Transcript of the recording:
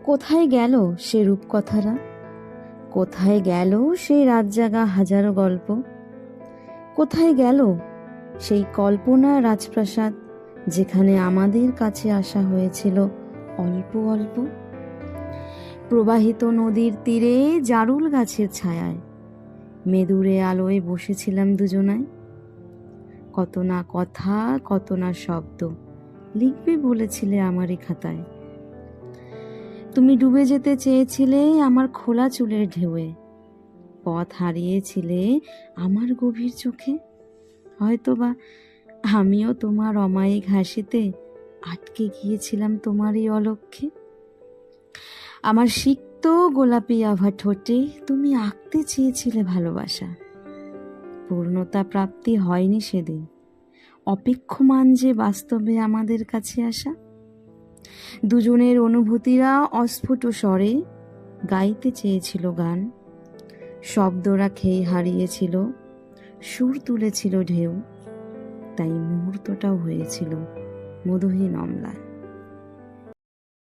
কোথায় গেল সে রূপকথারা, কোথায় গেল সেই রাত জাগা হাজারো গল্প, কোথায় গেল সেই কল্পনা রাজপ্রাসাদ যেখানে আমাদের কাছে আসা হয়েছিল অল্প অল্প? প্রবাহিত নদীর তীরে জারুল গাছের ছায়ায় মেদুরে আলোয় বসেছিলাম দুজনায়। কত না কথা, কত না শব্দ লিখবে বলেছিলে আমারই খাতায়। তুমি ডুবে যেতে চেয়েছিলে আমার খোলা চুলের ঢেউয়ে, পথ হারিয়েছিলে আমার গভীর চোখে। হয়তোবা আমিও তোমার অমায়িক হাসিতে আটকে গিয়েছিলাম তোমারই অলক্ষ্যে। আমার সিক্ত গোলাপি আভা ঠোঁটে তুমি আঁকতে চেয়েছিলে ভালোবাসা। পূর্ণতা প্রাপ্তি হয়নি সেদিন, অপেক্ষমান যে বাস্তবে আমাদের কাছে আসা। দুজনের অনুভূতিরা অস্ফুট স্বরে গাইতে চেয়েছিল গান, শব্দরা খেয়ে হারিয়েছিল, সুর তুলেছিল ঢেউ, তাই মুহূর্তটাও হয়েছিল মধুহীন অম্লান।